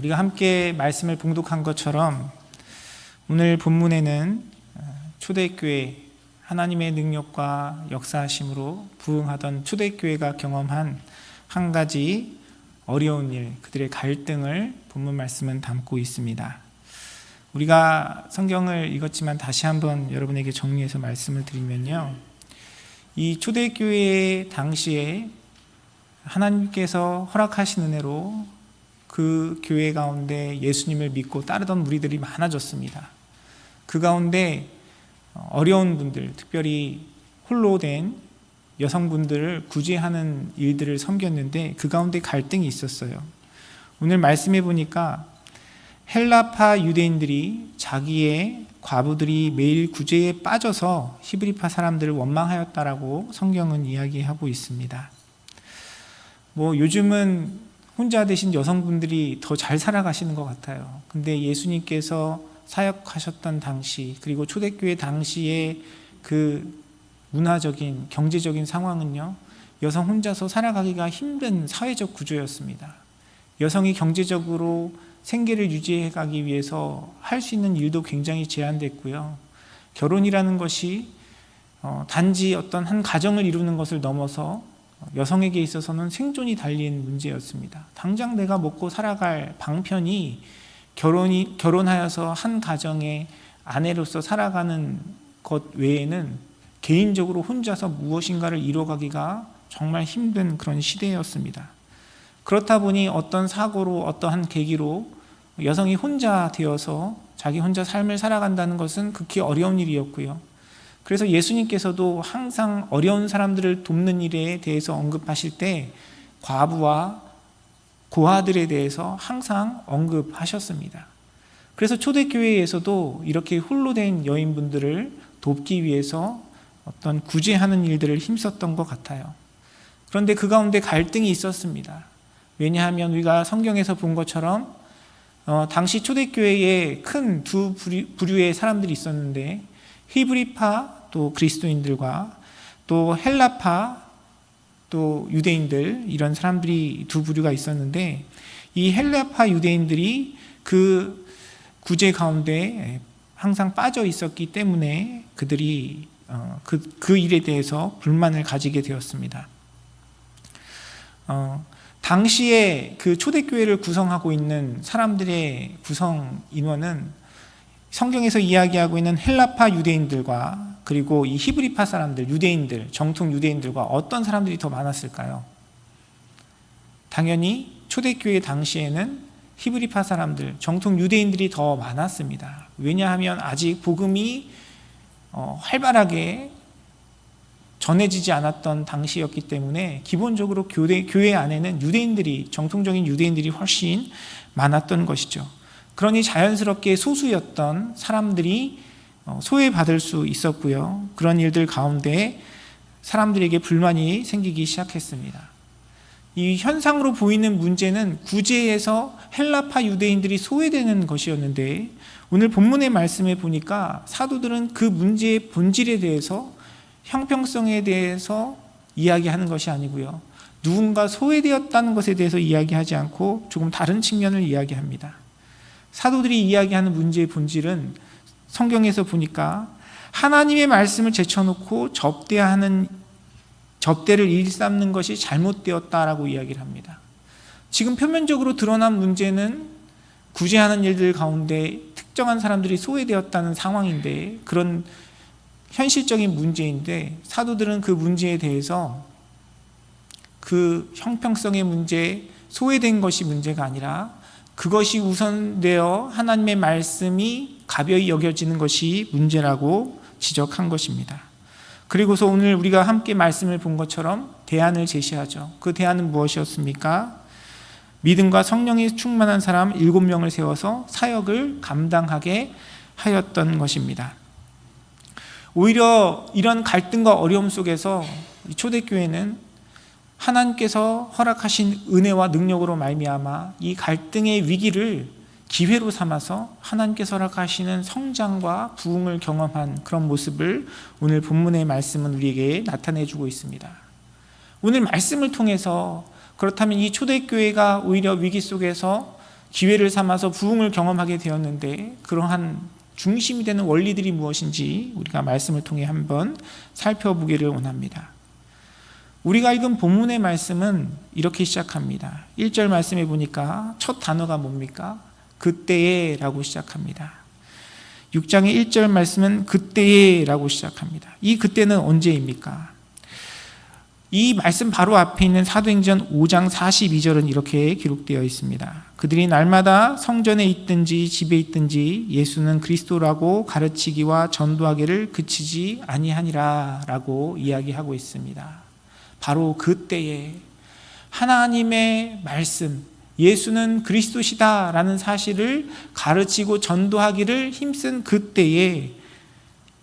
우리가 함께 말씀을 봉독한 것처럼 오늘 본문에는 초대교회, 하나님의 능력과 역사하심으로 부흥하던 초대교회가 경험한 한 가지 어려운 일, 그들의 갈등을 본문 말씀은 담고 있습니다. 우리가 성경을 읽었지만 다시 한번 여러분에게 정리해서 말씀을 드리면요, 이 초대교회 당시에 하나님께서 허락하신 은혜로 그 교회 가운데 예수님을 믿고 따르던 무리들이 많아졌습니다. 그 가운데 어려운 분들, 특별히 홀로 된 여성분들을 구제하는 일들을 섬겼는데 그 가운데 갈등이 있었어요. 오늘 말씀해 보니까 헬라파 유대인들이 자기의 과부들이 매일 구제에 빠져서 히브리파 사람들을 원망하였다라고 성경은 이야기하고 있습니다. 요즘은 혼자 되신 여성분들이 더 잘 살아가시는 것 같아요. 근데 예수님께서 사역하셨던 당시, 그리고 초대교회 당시의 그 문화적인, 경제적인 상황은요, 여성 혼자서 살아가기가 힘든 사회적 구조였습니다. 여성이 경제적으로 생계를 유지해 가기 위해서 할 수 있는 일도 굉장히 제한됐고요. 결혼이라는 것이 단지 어떤 한 가정을 이루는 것을 넘어서 여성에게 있어서는 생존이 달린 문제였습니다. 당장 내가 먹고 살아갈 방편이 결혼하여서 한 가정의 아내로서 살아가는 것 외에는 개인적으로 혼자서 무엇인가를 이뤄가기가 정말 힘든 그런 시대였습니다. 그렇다 보니 어떤 사고로, 어떠한 계기로 여성이 혼자 되어서 자기 혼자 삶을 살아간다는 것은 극히 어려운 일이었고요. 그래서 예수님께서도 항상 어려운 사람들을 돕는 일에 대해서 언급하실 때 과부와 고아들에 대해서 항상 언급하셨습니다. 그래서 초대교회에서도 이렇게 홀로 된 여인분들을 돕기 위해서 어떤 구제하는 일들을 힘썼던 것 같아요. 그런데 그 가운데 갈등이 있었습니다. 왜냐하면 우리가 성경에서 본 것처럼 당시 초대교회에 큰 두 부류의 사람들이 있었는데, 히브리파 또 그리스도인들과 또 헬라파 또 유대인들, 이런 사람들이 두 부류가 있었는데, 이 헬라파 유대인들이 그 구제 가운데 항상 빠져 있었기 때문에 그들이 그 일에 대해서 불만을 가지게 되었습니다. 당시에 그 초대교회를 구성하고 있는 사람들의 구성 인원은 성경에서 이야기하고 있는 헬라파 유대인들과 그리고 이 히브리파 사람들, 유대인들, 정통 유대인들과 어떤 사람들이 더 많았을까요? 당연히 초대교회 당시에는 히브리파 사람들, 정통 유대인들이 더 많았습니다. 왜냐하면 아직 복음이 활발하게 전해지지 않았던 당시였기 때문에 기본적으로 교회 안에는 유대인들이, 정통적인 유대인들이 훨씬 많았던 것이죠. 그러니 자연스럽게 소수였던 사람들이 소외받을 수 있었고요. 그런 일들 가운데 사람들에게 불만이 생기기 시작했습니다. 이 현상으로 보이는 문제는 구제에서 헬라파 유대인들이 소외되는 것이었는데, 오늘 본문의 말씀에 보니까 사도들은 그 문제의 본질에 대해서, 형평성에 대해서 이야기하는 것이 아니고요, 누군가 소외되었다는 것에 대해서 이야기하지 않고 조금 다른 측면을 이야기합니다. 사도들이 이야기하는 문제의 본질은 성경에서 보니까 하나님의 말씀을 제쳐놓고 접대를 일삼는 것이 잘못되었다라고 이야기를 합니다. 지금 표면적으로 드러난 문제는 구제하는 일들 가운데 특정한 사람들이 소외되었다는 상황인데, 그런 현실적인 문제인데, 사도들은 그 문제에 대해서 그 형평성의 문제, 소외된 것이 문제가 아니라 그것이 우선되어 하나님의 말씀이 가벼이 여겨지는 것이 문제라고 지적한 것입니다. 그리고서 오늘 우리가 함께 말씀을 본 것처럼 대안을 제시하죠. 그 대안은 무엇이었습니까? 믿음과 성령이 충만한 사람 7명을 세워서 사역을 감당하게 하였던 것입니다. 오히려 이런 갈등과 어려움 속에서 초대교회는 하나님께서 허락하신 은혜와 능력으로 말미암아 이 갈등의 위기를 기회로 삼아서 하나님께서 허락하시는 성장과 부흥을 경험한 그런 모습을 오늘 본문의 말씀은 우리에게 나타내주고 있습니다. 오늘 말씀을 통해서 그렇다면 이 초대교회가 오히려 위기 속에서 기회를 삼아서 부흥을 경험하게 되었는데 그러한 중심이 되는 원리들이 무엇인지 우리가 말씀을 통해 한번 살펴보기를 원합니다. 우리가 읽은 본문의 말씀은 이렇게 시작합니다. 1절 말씀에 보니까 첫 단어가 뭡니까? 그때에 라고 시작합니다. 6장의 1절 말씀은 그때에 라고 시작합니다. 이 그때는 언제입니까? 이 말씀 바로 앞에 있는 사도행전 5장 42절은 이렇게 기록되어 있습니다. 그들이 날마다 성전에 있든지 집에 있든지 예수는 그리스도라고 가르치기와 전도하기를 그치지 아니하니라 라고 이야기하고 있습니다. 바로 그때에 하나님의 말씀, 예수는 그리스도시다 라는 사실을 가르치고 전도하기를 힘쓴 그때에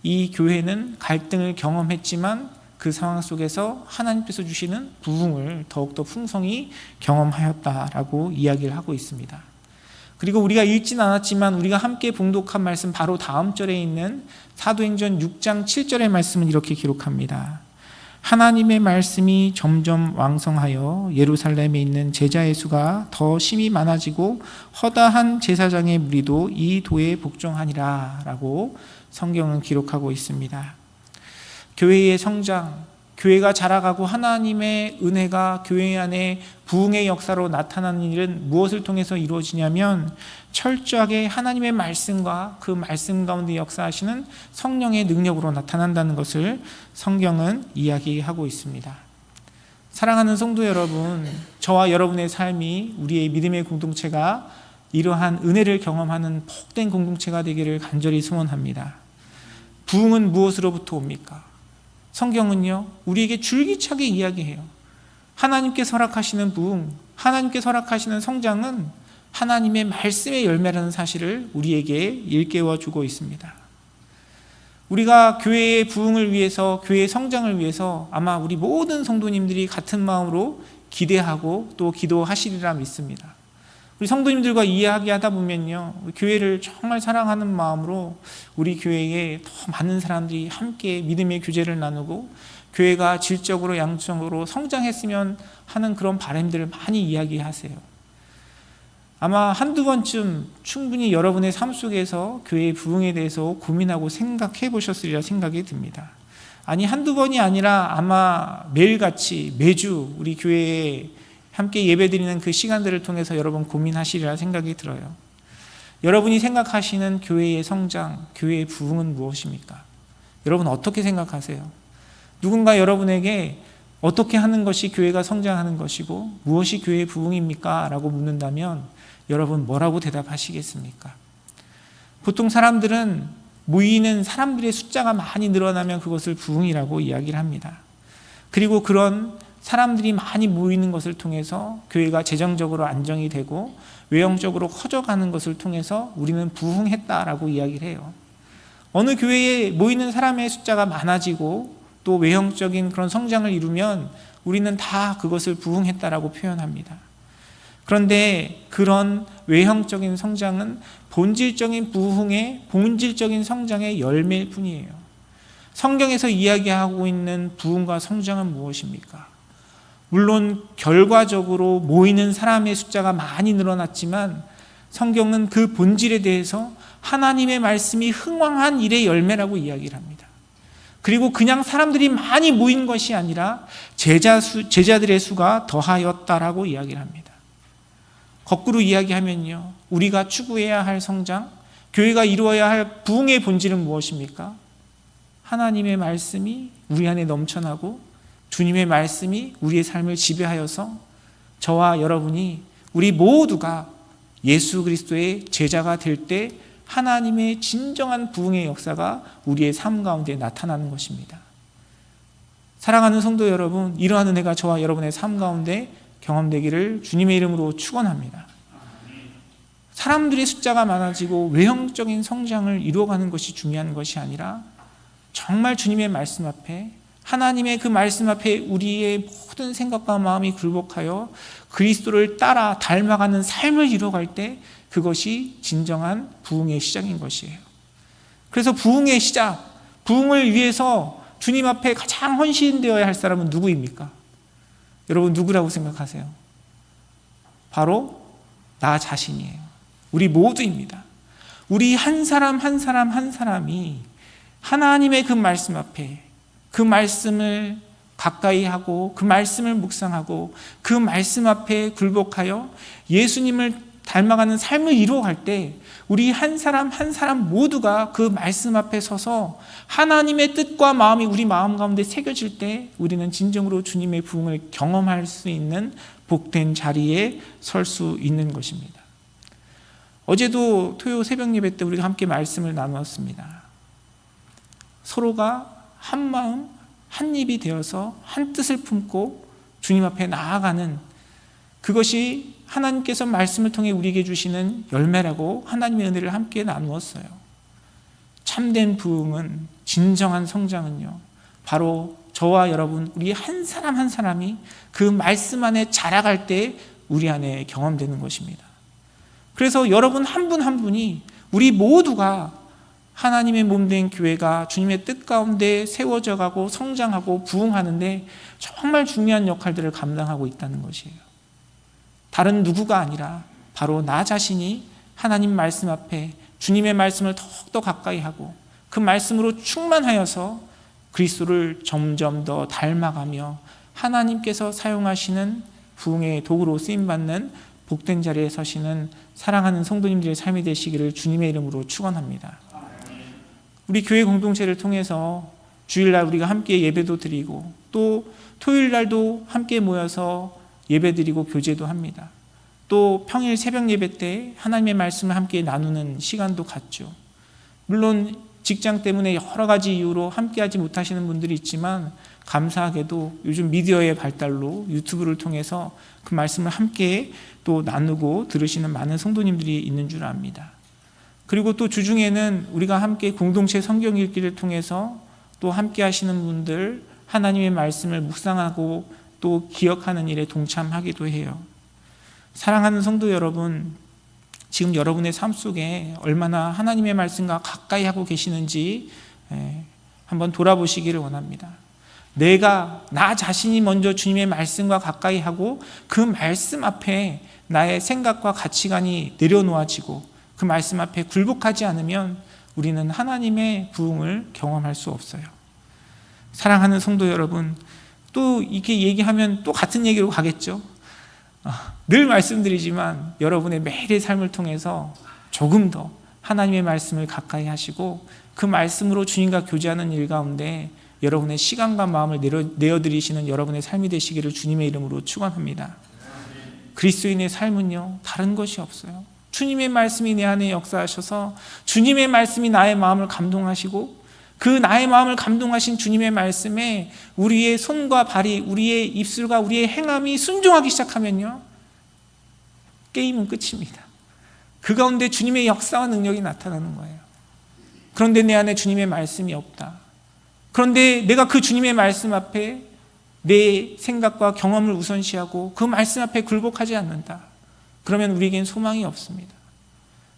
이 교회는 갈등을 경험했지만 그 상황 속에서 하나님께서 주시는 부흥을 더욱더 풍성히 경험하였다라고 이야기를 하고 있습니다. 그리고 우리가 읽진 않았지만 우리가 함께 봉독한 말씀 바로 다음 절에 있는 사도행전 6장 7절의 말씀은 이렇게 기록합니다. 하나님의 말씀이 점점 왕성하여 예루살렘에 있는 제자의 수가 더 심히 많아지고 허다한 제사장의 무리도 이 도에 복종하니라 라고 성경은 기록하고 있습니다. 교회의 성장, 교회가 자라가고 하나님의 은혜가 교회 안에 부흥의 역사로 나타나는 일은 무엇을 통해서 이루어지냐면 철저하게 하나님의 말씀과 그 말씀 가운데 역사하시는 성령의 능력으로 나타난다는 것을 성경은 이야기하고 있습니다. 사랑하는 성도 여러분, 저와 여러분의 삶이 우리의 믿음의 공동체가 이러한 은혜를 경험하는 복된 공동체가 되기를 간절히 소원합니다. 부흥은 무엇으로부터 옵니까? 성경은요, 우리에게 줄기차게 이야기해요. 하나님께서 허락하시는 부흥, 하나님께서 허락하시는 성장은 하나님의 말씀의 열매라는 사실을 우리에게 일깨워 주고 있습니다. 우리가 교회의 부흥을 위해서, 교회의 성장을 위해서 아마 우리 모든 성도님들이 같은 마음으로 기대하고 또 기도하시리라 믿습니다. 우리 성도님들과 이야기하다 보면요, 교회를 정말 사랑하는 마음으로 우리 교회에 더 많은 사람들이 함께 믿음의 교제를 나누고 교회가 질적으로 양적으로 성장했으면 하는 그런 바람들을 많이 이야기하세요. 아마 한두 번쯤 충분히 여러분의 삶 속에서 교회의 부흥에 대해서 고민하고 생각해 보셨으리라 생각이 듭니다. 아니, 한두 번이 아니라 아마 매일같이 매주 우리 교회에 함께 예배드리는 그 시간들을 통해서 여러분 고민하시리라 생각이 들어요. 여러분이 생각하시는 교회의 성장, 교회의 부흥은 무엇입니까? 여러분 어떻게 생각하세요? 누군가 여러분에게 어떻게 하는 것이 교회가 성장하는 것이고 무엇이 교회의 부흥입니까? 라고 묻는다면 여러분 뭐라고 대답하시겠습니까? 보통 사람들은 모이는 사람들의 숫자가 많이 늘어나면 그것을 부흥이라고 이야기를 합니다. 그리고 그런 사람들이 많이 모이는 것을 통해서 교회가 재정적으로 안정이 되고 외형적으로 커져가는 것을 통해서 우리는 부흥했다라고 이야기를 해요. 어느 교회에 모이는 사람의 숫자가 많아지고 또 외형적인 그런 성장을 이루면 우리는 다 그것을 부흥했다라고 표현합니다. 그런데 그런 외형적인 성장은 본질적인 부흥의 본질적인 성장의 열매일 뿐이에요. 성경에서 이야기하고 있는 부흥과 성장은 무엇입니까? 물론 결과적으로 모이는 사람의 숫자가 많이 늘어났지만 성경은 그 본질에 대해서 하나님의 말씀이 흥왕한 일의 열매라고 이야기를 합니다. 그리고 그냥 사람들이 많이 모인 것이 아니라 제자들의 수가 더하였다라고 이야기를 합니다. 거꾸로 이야기하면요, 우리가 추구해야 할 성장, 교회가 이루어야 할 부흥의 본질은 무엇입니까? 하나님의 말씀이 우리 안에 넘쳐나고 주님의 말씀이 우리의 삶을 지배하여서 저와 여러분이 우리 모두가 예수 그리스도의 제자가 될 때 하나님의 진정한 부흥의 역사가 우리의 삶 가운데 나타나는 것입니다. 사랑하는 성도 여러분, 이러한 은혜가 저와 여러분의 삶 가운데 경험되기를 주님의 이름으로 축원합니다. 사람들의 숫자가 많아지고 외형적인 성장을 이루어가는 것이 중요한 것이 아니라 정말 주님의 말씀 앞에, 하나님의 그 말씀 앞에 우리의 모든 생각과 마음이 굴복하여 그리스도를 따라 닮아가는 삶을 이루어갈 때 그것이 진정한 부흥의 시작인 것이에요. 그래서 부흥의 시작, 부흥을 위해서 주님 앞에 가장 헌신되어야 할 사람은 누구입니까? 여러분 누구라고 생각하세요? 바로 나 자신이에요. 우리 모두입니다. 우리 한 사람 한 사람 한 사람이 하나님의 그 말씀 앞에 그 말씀을 가까이 하고 그 말씀을 묵상하고 그 말씀 앞에 굴복하여 예수님을 닮아가는 삶을 이루어갈 때 우리 한 사람 한 사람 모두가 그 말씀 앞에 서서 하나님의 뜻과 마음이 우리 마음 가운데 새겨질 때 우리는 진정으로 주님의 부흥을 경험할 수 있는 복된 자리에 설 수 있는 것입니다. 어제도 토요 새벽 예배 때 우리가 함께 말씀을 나누었습니다. 서로가 한 마음 한 입이 되어서 한 뜻을 품고 주님 앞에 나아가는 그것이 하나님께서 말씀을 통해 우리에게 주시는 열매라고 하나님의 은혜를 함께 나누었어요. 참된 부흥은, 진정한 성장은요, 바로 저와 여러분 우리 한 사람 한 사람이 그 말씀 안에 자라갈 때 우리 안에 경험되는 것입니다. 그래서 여러분 한 분 한 분이 우리 모두가 하나님의 몸된 교회가 주님의 뜻 가운데 세워져 가고 성장하고 부흥하는데 정말 중요한 역할들을 감당하고 있다는 것이에요. 다른 누구가 아니라 바로 나 자신이 하나님 말씀 앞에 주님의 말씀을 더욱더 가까이 하고 그 말씀으로 충만하여서 그리스도를 점점 더 닮아가며 하나님께서 사용하시는 부흥의 도구로 쓰임받는 복된 자리에 서시는 사랑하는 성도님들의 삶이 되시기를 주님의 이름으로 축원합니다. 우리 교회 공동체를 통해서 주일날 우리가 함께 예배도 드리고 또 토요일날도 함께 모여서 예배드리고 교제도 합니다. 또 평일 새벽 예배 때 하나님의 말씀을 함께 나누는 시간도 갖죠. 물론 직장 때문에 여러 가지 이유로 함께하지 못하시는 분들이 있지만 감사하게도 요즘 미디어의 발달로 유튜브를 통해서 그 말씀을 함께 또 나누고 들으시는 많은 성도님들이 있는 줄 압니다. 그리고 또 주중에는 우리가 함께 공동체 성경 읽기를 통해서 또 함께 하시는 분들 하나님의 말씀을 묵상하고 또 기억하는 일에 동참하기도 해요. 사랑하는 성도 여러분, 지금 여러분의 삶 속에 얼마나 하나님의 말씀과 가까이 하고 계시는지 한번 돌아보시기를 원합니다. 나 자신이 먼저 주님의 말씀과 가까이 하고 그 말씀 앞에 나의 생각과 가치관이 내려놓아지고 그 말씀 앞에 굴복하지 않으면 우리는 하나님의 부흥을 경험할 수 없어요. 사랑하는 성도 여러분, 또 이렇게 얘기하면 또 같은 얘기로 가겠죠. 늘 말씀드리지만 여러분의 매일의 삶을 통해서 조금 더 하나님의 말씀을 가까이 하시고 그 말씀으로 주님과 교제하는 일 가운데 여러분의 시간과 마음을 내어드리시는 여러분의 삶이 되시기를 주님의 이름으로 축원합니다. 그리스도인의 삶은요, 다른 것이 없어요. 주님의 말씀이 내 안에 역사하셔서 주님의 말씀이 나의 마음을 감동하시고 그 나의 마음을 감동하신 주님의 말씀에 우리의 손과 발이, 우리의 입술과 우리의 행함이 순종하기 시작하면요, 게임은 끝입니다. 그 가운데 주님의 역사와 능력이 나타나는 거예요. 그런데 내 안에 주님의 말씀이 없다. 그런데 내가 그 주님의 말씀 앞에 내 생각과 경험을 우선시하고 그 말씀 앞에 굴복하지 않는다. 그러면 우리에겐 소망이 없습니다.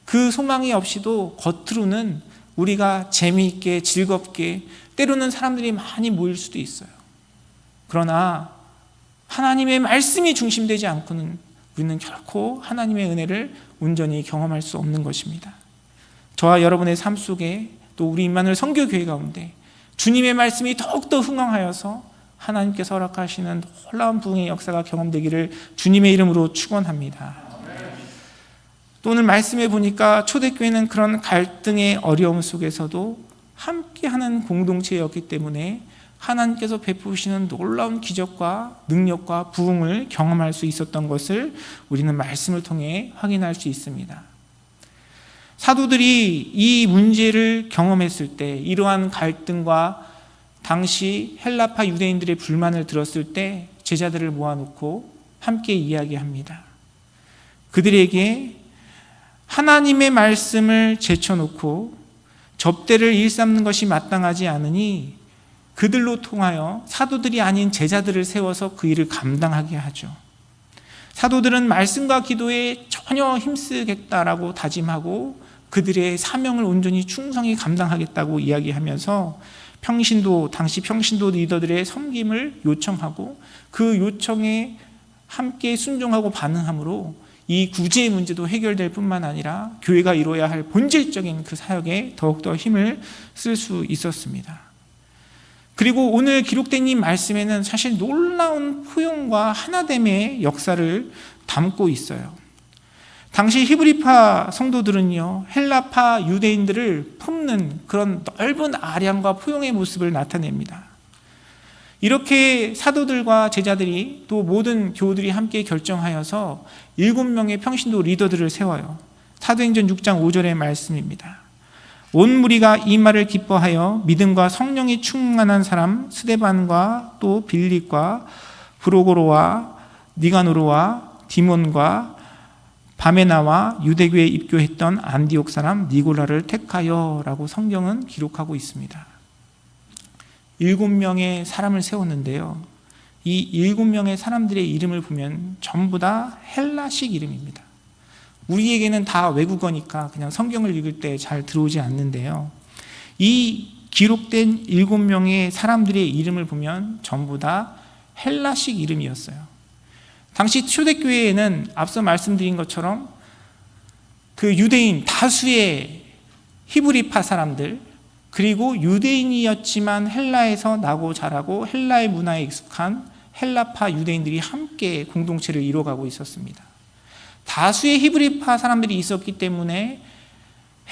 그 소망이 없이도 겉으로는 우리가 재미있게 즐겁게 때로는 사람들이 많이 모일 수도 있어요. 그러나 하나님의 말씀이 중심되지 않고는 우리는 결코 하나님의 은혜를 온전히 경험할 수 없는 것입니다. 저와 여러분의 삶 속에 또 우리 임마누엘 선교교회 가운데 주님의 말씀이 더욱더 흥황하여서 하나님께서 허락하시는 놀라운 부흥의 역사가 경험되기를 주님의 이름으로 축원합니다. 또 오늘 말씀해 보니까 초대교회는 그런 갈등의 어려움 속에서도 함께하는 공동체였기 때문에 하나님께서 베푸시는 놀라운 기적과 능력과 부흥을 경험할 수 있었던 것을 우리는 말씀을 통해 확인할 수 있습니다. 사도들이 이 문제를 경험했을 때, 이러한 갈등과 당시 헬라파 유대인들의 불만을 들었을 때 제자들을 모아놓고 함께 이야기합니다. 그들에게 하나님의 말씀을 제쳐놓고 접대를 일삼는 것이 마땅하지 않으니 그들로 통하여 사도들이 아닌 제자들을 세워서 그 일을 감당하게 하죠. 사도들은 말씀과 기도에 전혀 힘쓰겠다라고 다짐하고 그들의 사명을 온전히 충성히 감당하겠다고 이야기하면서 당시 평신도 리더들의 섬김을 요청하고 그 요청에 함께 순종하고 반응함으로 이 구제의 문제도 해결될 뿐만 아니라 교회가 이루어야 할 본질적인 그 사역에 더욱더 힘을 쓸 수 있었습니다. 그리고 오늘 기록된 이 말씀에는 사실 놀라운 포용과 하나됨의 역사를 담고 있어요. 당시 히브리파 성도들은요, 헬라파 유대인들을 품는 그런 넓은 아량과 포용의 모습을 나타냅니다. 이렇게 사도들과 제자들이 또 모든 교우들이 함께 결정하여서 7명의 평신도 리더들을 세워요. 사도행전 6장 5절의 말씀입니다. 온 무리가 이 말을 기뻐하여 믿음과 성령이 충만한 사람 스데반과 또 빌립과 브로고로와 니가노르와 디몬과 바메나와 유대교에 입교했던 안디옥 사람 니고라를 택하여 라고 성경은 기록하고 있습니다. 7명의 사람을 세웠는데요, 이 7명의 사람들의 이름을 보면 전부 다 헬라식 이름입니다. 우리에게는 다 외국어니까 그냥 성경을 읽을 때 잘 들어오지 않는데요, 이 기록된 7명의 사람들의 이름을 보면 전부 다 헬라식 이름이었어요. 당시 초대교회에는 앞서 말씀드린 것처럼 그 유대인 다수의 히브리파 사람들, 그리고 유대인이었지만 헬라에서 나고 자라고 헬라의 문화에 익숙한 헬라파 유대인들이 함께 공동체를 이루어가고 있었습니다. 다수의 히브리파 사람들이 있었기 때문에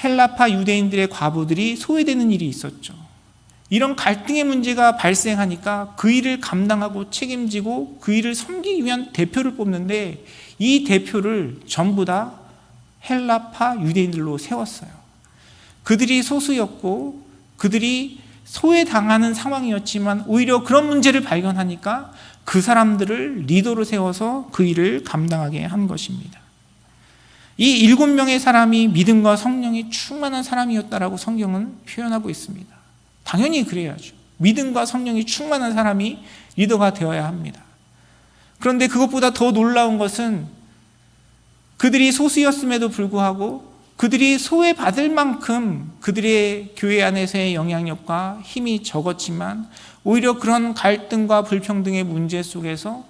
헬라파 유대인들의 과부들이 소외되는 일이 있었죠. 이런 갈등의 문제가 발생하니까 그 일을 감당하고 책임지고 그 일을 섬기기 위한 대표를 뽑는데, 이 대표를 전부 다 헬라파 유대인들로 세웠어요. 그들이 소수였고 그들이 소외당하는 상황이었지만 오히려 그런 문제를 발견하니까 그 사람들을 리더로 세워서 그 일을 감당하게 한 것입니다. 이 7명의 사람이 믿음과 성령이 충만한 사람이었다라고 성경은 표현하고 있습니다. 당연히 그래야죠. 믿음과 성령이 충만한 사람이 리더가 되어야 합니다. 그런데 그것보다 더 놀라운 것은 그들이 소수였음에도 불구하고 그들이 소외받을 만큼 그들의 교회 안에서의 영향력과 힘이 적었지만 오히려 그런 갈등과 불평등의 문제 속에서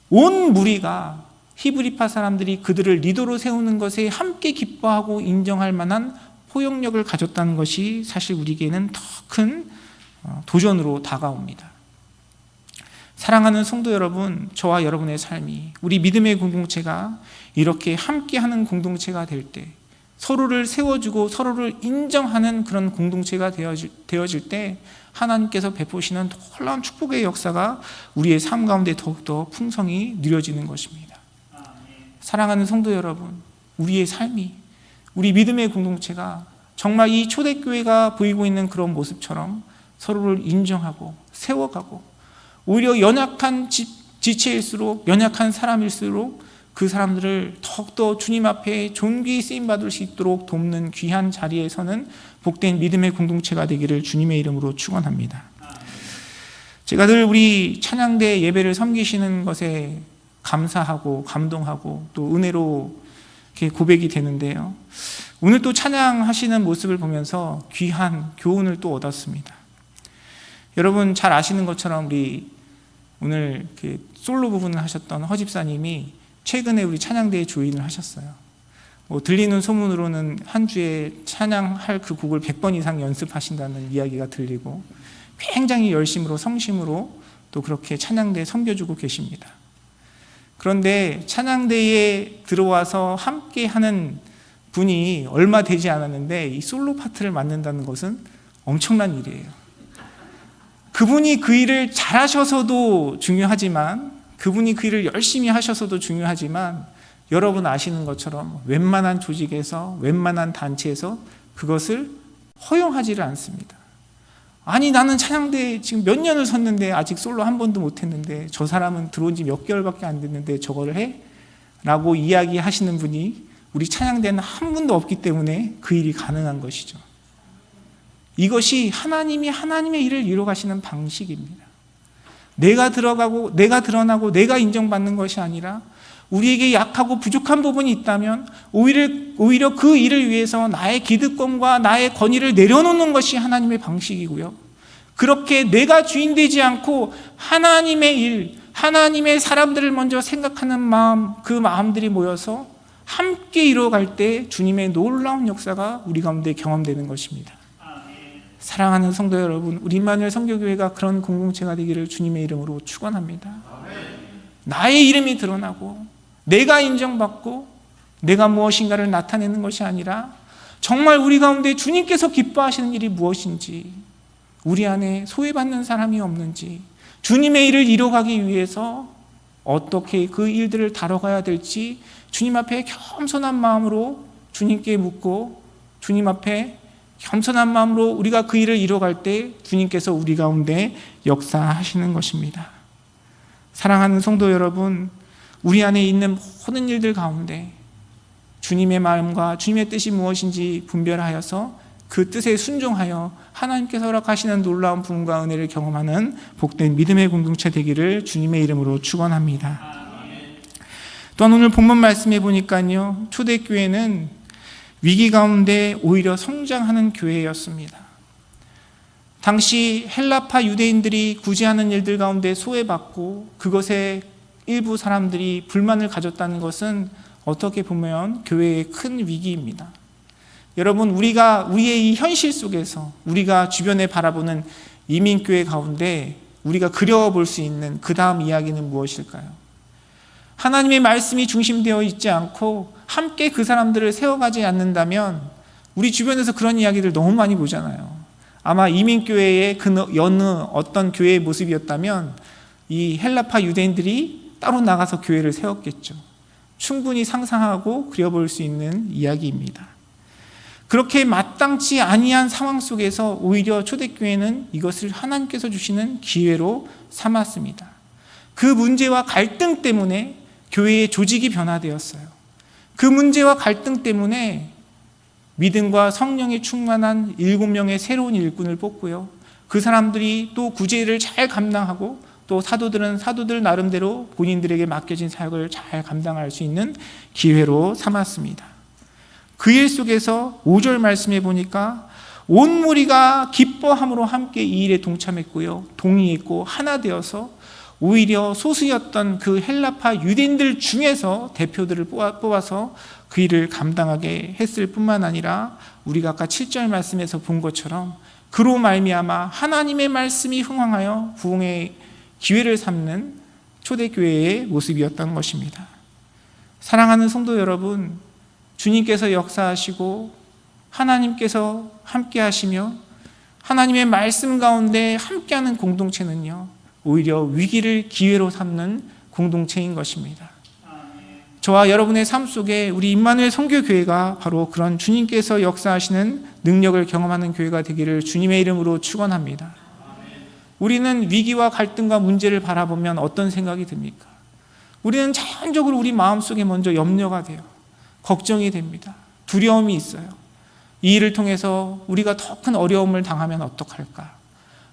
온 무리가, 히브리파 사람들이 그들을 리더로 세우는 것에 함께 기뻐하고 인정할 만한 포용력을 가졌다는 것이 사실 우리에게는 더 큰 도전으로 다가옵니다. 사랑하는 성도 여러분, 저와 여러분의 삶이, 우리 믿음의 공동체가 이렇게 함께하는 공동체가 될 때, 서로를 세워주고 서로를 인정하는 그런 공동체가 되어질 때 하나님께서 베푸시는 놀라운 축복의 역사가 우리의 삶 가운데 더욱더 풍성히 누려지는 것입니다. 사랑하는 성도 여러분, 우리의 삶이, 우리 믿음의 공동체가 정말 이 초대교회가 보이고 있는 그런 모습처럼 서로를 인정하고 세워가고, 오히려 연약한 지체일수록, 연약한 사람일수록 그 사람들을 더욱더 주님 앞에 존귀히 쓰임받을 수 있도록 돕는 귀한 자리에 서는 복된 믿음의 공동체가 되기를 주님의 이름으로 축원합니다. 제가 늘 우리 찬양대 예배를 섬기시는 것에 감사하고 감동하고 또 은혜로 이렇게 고백이 되는데요, 오늘 또 찬양하시는 모습을 보면서 귀한 교훈을 또 얻었습니다. 여러분 잘 아시는 것처럼 우리 오늘 솔로 부분을 하셨던 허 집사님이 최근에 우리 찬양대의 조인을 하셨어요. 들리는 소문으로는 한 주에 찬양할 그 곡을 100번 이상 연습하신다는 이야기가 들리고, 굉장히 열심으로 성심으로 또 그렇게 찬양대에 섬겨주고 계십니다. 그런데 찬양대에 들어와서 함께 하는 분이 얼마 되지 않았는데 이 솔로 파트를 맡는다는 것은 엄청난 일이에요. 그분이 그 일을 잘하셔서도 중요하지만, 그분이 그 일을 열심히 하셔서도 중요하지만, 여러분 아시는 것처럼 웬만한 조직에서, 웬만한 단체에서 그것을 허용하지를 않습니다. 아니, 나는 찬양대에 지금 몇 년을 섰는데 아직 솔로 한 번도 못했는데 저 사람은 들어온 지 몇 개월밖에 안 됐는데 저거를 해? 라고 이야기하시는 분이 우리 찬양대는 한 분도 없기 때문에 그 일이 가능한 것이죠. 이것이 하나님이 하나님의 일을 이루어가시는 방식입니다. 내가 들어가고 내가 드러나고 내가 인정받는 것이 아니라, 우리에게 약하고 부족한 부분이 있다면 오히려 그 일을 위해서 나의 기득권과 나의 권위를 내려놓는 것이 하나님의 방식이고요, 그렇게 내가 주인 되지 않고 하나님의 일, 하나님의 사람들을 먼저 생각하는 마음, 그 마음들이 모여서 함께 이뤄갈 때 주님의 놀라운 역사가 우리 가운데 경험되는 것입니다. 사랑하는 성도 여러분, 우리 임마누엘 선교교회가 그런 공동체가 되기를 주님의 이름으로 축원합니다. 나의 이름이 드러나고 내가 인정받고 내가 무엇인가를 나타내는 것이 아니라 정말 우리 가운데 주님께서 기뻐하시는 일이 무엇인지, 우리 안에 소외받는 사람이 없는지, 주님의 일을 이뤄가기 위해서 어떻게 그 일들을 다뤄가야 될지 주님 앞에 겸손한 마음으로 주님께 묻고, 주님 앞에 겸손한 마음으로 우리가 그 일을 이뤄갈 때 주님께서 우리 가운데 역사하시는 것입니다. 사랑하는 성도 여러분, 우리 안에 있는 모든 일들 가운데 주님의 마음과 주님의 뜻이 무엇인지 분별하여서 그 뜻에 순종하여 하나님께서 허락하시는 놀라운 부흥과 은혜를 경험하는 복된 믿음의 공동체 되기를 주님의 이름으로 축원합니다. 또한 오늘 본문 말씀해 보니까요, 초대교회는 위기 가운데 오히려 성장하는 교회였습니다. 당시 헬라파 유대인들이 구제하는 일들 가운데 소외받고 그것에 일부 사람들이 불만을 가졌다는 것은 어떻게 보면 교회의 큰 위기입니다. 여러분, 우리의 이 현실 속에서 우리가 주변에 바라보는 이민교회 가운데 우리가 그려볼 수 있는 그 다음 이야기는 무엇일까요? 하나님의 말씀이 중심되어 있지 않고 함께 그 사람들을 세워가지 않는다면 우리 주변에서 그런 이야기들 너무 많이 보잖아요. 아마 이민교회의 여느 어떤 교회의 모습이었다면 이 헬라파 유대인들이 따로 나가서 교회를 세웠겠죠. 충분히 상상하고 그려볼 수 있는 이야기입니다. 그렇게 마땅치 아니한 상황 속에서 오히려 초대교회는 이것을 하나님께서 주시는 기회로 삼았습니다. 그 문제와 갈등 때문에 교회의 조직이 변화되었어요. 그 문제와 갈등 때문에 믿음과 성령이 충만한 7명의 새로운 일꾼을 뽑고요, 그 사람들이 또 구제를 잘 감당하고 또 사도들은 사도들 나름대로 본인들에게 맡겨진 사역을 잘 감당할 수 있는 기회로 삼았습니다. 그 일 속에서 5절 말씀해 보니까 온 무리가 기뻐함으로 함께 이 일에 동참했고요, 동의했고 하나 되어서 오히려 소수였던 그 헬라파 유대인들 중에서 대표들을 뽑아서 그 일을 감당하게 했을 뿐만 아니라 우리가 아까 7절 말씀에서 본 것처럼 그로 말미암아 하나님의 말씀이 흥황하여 부흥의 기회를 삼는 초대교회의 모습이었던 것입니다. 사랑하는 성도 여러분, 주님께서 역사하시고 하나님께서 함께 하시며 하나님의 말씀 가운데 함께하는 공동체는요, 오히려 위기를 기회로 삼는 공동체인 것입니다. 저와 여러분의 삶 속에 우리 임마누엘 선교교회가 바로 그런 주님께서 역사하시는 능력을 경험하는 교회가 되기를 주님의 이름으로 축원합니다. 우리는 위기와 갈등과 문제를 바라보면 어떤 생각이 듭니까? 우리는 자연적으로 우리 마음속에 먼저 염려가 돼요. 걱정이 됩니다. 두려움이 있어요. 이 일을 통해서 우리가 더 큰 어려움을 당하면 어떡할까?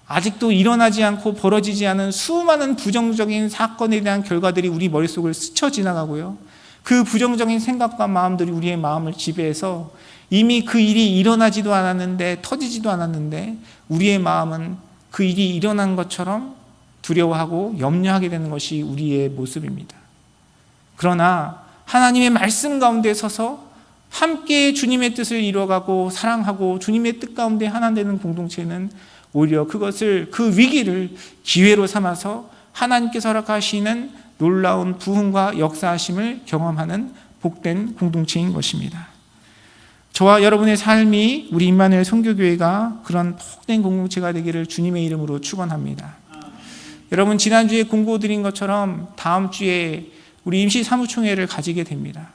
아직도 일어나지 않고 벌어지지 않은 수많은 부정적인 사건에 대한 결과들이 우리 머릿속을 스쳐 지나가고요, 그 부정적인 생각과 마음들이 우리의 마음을 지배해서 이미 그 일이 일어나지도 않았는데, 터지지도 않았는데 우리의 마음은 그 일이 일어난 것처럼 두려워하고 염려하게 되는 것이 우리의 모습입니다. 그러나 하나님의 말씀 가운데 서서 함께 주님의 뜻을 이루어가고 사랑하고 주님의 뜻 가운데 하나 되는 공동체는 오히려 그 위기를 기회로 삼아서 하나님께서 허락하시는 놀라운 부흥과 역사하심을 경험하는 복된 공동체인 것입니다. 저와 여러분의 삶이 우리 임마누엘 선교교회가 그런 복된 공동체가 되기를 주님의 이름으로 축원합니다. 여러분, 지난주에 공고드린 것처럼 다음 주에 우리 임시 사무총회를 가지게 됩니다.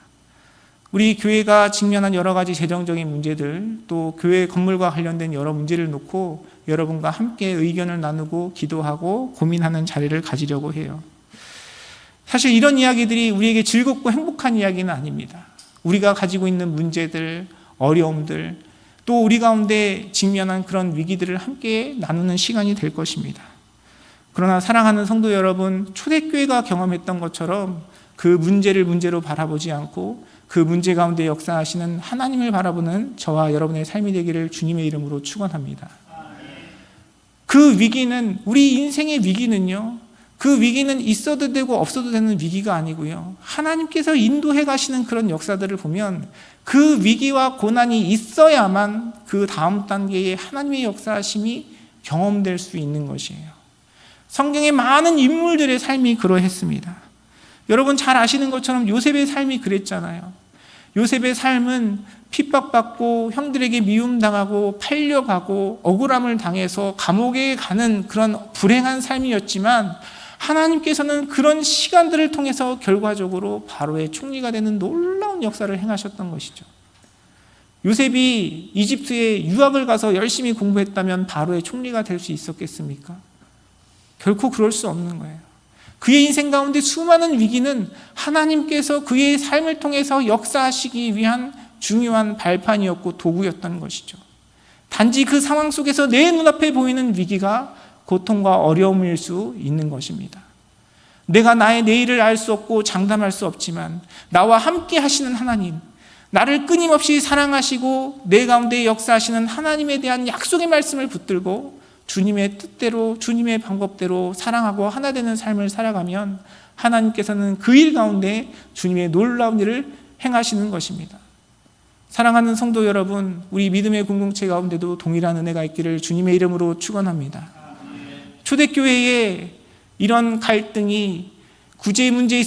우리 교회가 직면한 여러 가지 재정적인 문제들, 또 교회 건물과 관련된 여러 문제를 놓고 여러분과 함께 의견을 나누고 기도하고 고민하는 자리를 가지려고 해요. 사실 이런 이야기들이 우리에게 즐겁고 행복한 이야기는 아닙니다. 우리가 가지고 있는 문제들, 어려움들, 또 우리 가운데 직면한 그런 위기들을 함께 나누는 시간이 될 것입니다. 그러나 사랑하는 성도 여러분, 초대교회가 경험했던 것처럼 그 문제를 문제로 바라보지 않고 그 문제 가운데 역사하시는 하나님을 바라보는 저와 여러분의 삶이 되기를 주님의 이름으로 축원합니다. 그 위기는, 우리 인생의 위기는요, 그 위기는 있어도 되고 없어도 되는 위기가 아니고요. 하나님께서 인도해 가시는 그런 역사들을 보면 그 위기와 고난이 있어야만 그 다음 단계의 하나님의 역사하심이 경험될 수 있는 것이에요. 성경의 많은 인물들의 삶이 그러했습니다. 여러분 잘 아시는 것처럼 요셉의 삶이 그랬잖아요. 요셉의 삶은 핍박받고 형들에게 미움당하고 팔려가고 억울함을 당해서 감옥에 가는 그런 불행한 삶이었지만 하나님께서는 그런 시간들을 통해서 결과적으로 바로의 총리가 되는 놀라운 역사를 행하셨던 것이죠. 요셉이 이집트에 유학을 가서 열심히 공부했다면 바로의 총리가 될 수 있었겠습니까? 결코 그럴 수 없는 거예요. 그의 인생 가운데 수많은 위기는 하나님께서 그의 삶을 통해서 역사하시기 위한 중요한 발판이었고 도구였던 것이죠. 단지 그 상황 속에서 내 눈앞에 보이는 위기가 고통과 어려움일 수 있는 것입니다. 내가 나의 내일을 알 수 없고 장담할 수 없지만 나와 함께 하시는 하나님, 나를 끊임없이 사랑하시고 내 가운데 역사하시는 하나님에 대한 약속의 말씀을 붙들고 주님의 뜻대로 주님의 방법대로 사랑하고 하나 되는 삶을 살아가면 하나님께서는 그 일 가운데 주님의 놀라운 일을 행하시는 것입니다. 사랑하는 성도 여러분, 우리 믿음의 공동체 가운데도 동일한 은혜가 있기를 주님의 이름으로 축원합니다. 초대교회에 이런 갈등이 구제의 문제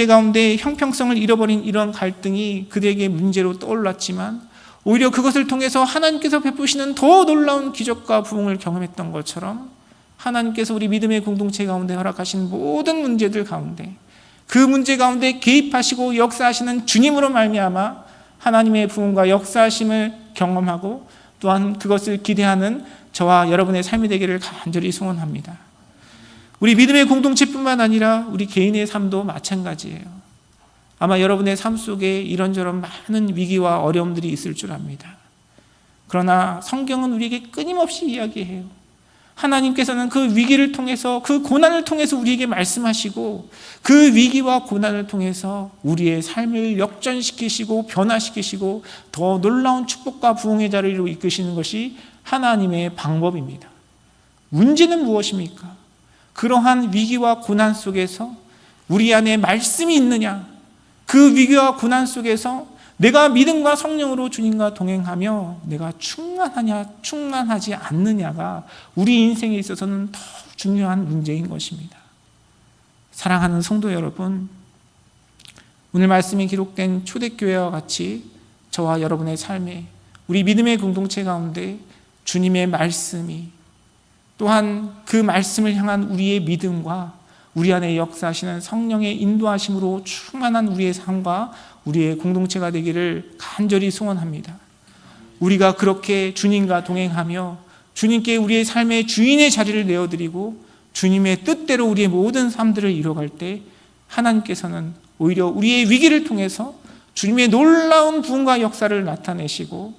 가운데 형평성을 잃어버린 이런 갈등이 그들에게 문제로 떠올랐지만 오히려 그것을 통해서 하나님께서 베푸시는 더 놀라운 기적과 부흥을 경험했던 것처럼 하나님께서 우리 믿음의 공동체 가운데 허락하신 모든 문제들 가운데 그 문제 가운데 개입하시고 역사하시는 주님으로 말미암아 하나님의 부흥과 역사하심을 경험하고 또한 그것을 기대하는 저와 여러분의 삶이 되기를 간절히 소원합니다. 우리 믿음의 공동체뿐만 아니라 우리 개인의 삶도 마찬가지예요. 아마 여러분의 삶 속에 이런저런 많은 위기와 어려움들이 있을 줄 압니다. 그러나 성경은 우리에게 끊임없이 이야기해요. 하나님께서는 그 위기를 통해서 그 고난을 통해서 우리에게 말씀하시고 그 위기와 고난을 통해서 우리의 삶을 역전시키시고 변화시키시고 더 놀라운 축복과 부흥의 자리로 이끄시는 것이 하나님의 방법입니다. 문제는 무엇입니까? 그러한 위기와 고난 속에서 우리 안에 말씀이 있느냐? 그 위기와 고난 속에서 내가 믿음과 성령으로 주님과 동행하며 내가 충만하냐 충만하지 않느냐가 우리 인생에 있어서는 더 중요한 문제인 것입니다. 사랑하는 성도 여러분, 오늘 말씀이 기록된 초대교회와 같이 저와 여러분의 삶에 우리 믿음의 공동체 가운데 주님의 말씀이 또한 그 말씀을 향한 우리의 믿음과 우리 안에 역사하시는 성령의 인도하심으로 충만한 우리의 삶과 우리의 공동체가 되기를 간절히 소원합니다. 우리가 그렇게 주님과 동행하며 주님께 우리의 삶의 주인의 자리를 내어드리고 주님의 뜻대로 우리의 모든 삶들을 이뤄갈 때 하나님께서는 오히려 우리의 위기를 통해서 주님의 놀라운 부흥과 역사를 나타내시고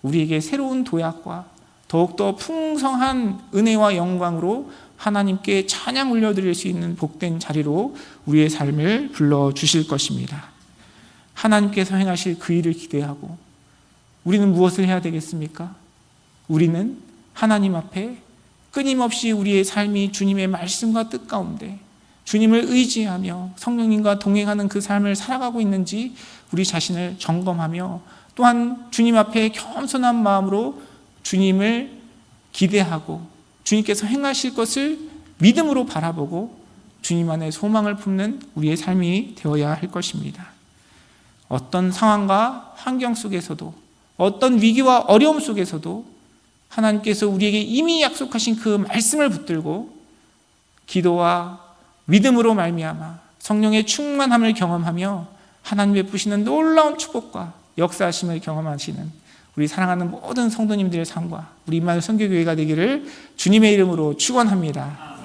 우리에게 새로운 도약과 더욱더 풍성한 은혜와 영광으로 하나님께 찬양 올려드릴 수 있는 복된 자리로 우리의 삶을 불러주실 것입니다. 하나님께서 행하실 그 일을 기대하고 우리는 무엇을 해야 되겠습니까? 우리는 하나님 앞에 끊임없이 우리의 삶이 주님의 말씀과 뜻 가운데 주님을 의지하며 성령님과 동행하는 그 삶을 살아가고 있는지 우리 자신을 점검하며 또한 주님 앞에 겸손한 마음으로 주님을 기대하고 주님께서 행하실 것을 믿음으로 바라보고 주님 안에 소망을 품는 우리의 삶이 되어야 할 것입니다. 어떤 상황과 환경 속에서도 어떤 위기와 어려움 속에서도 하나님께서 우리에게 이미 약속하신 그 말씀을 붙들고 기도와 믿음으로 말미암아 성령의 충만함을 경험하며 하나님 베푸시는 놀라운 축복과 역사하심을 경험하시는 우리 사랑하는 모든 성도님들의 삶과 우리 임마누엘 선교교회가 되기를 주님의 이름으로 축원합니다.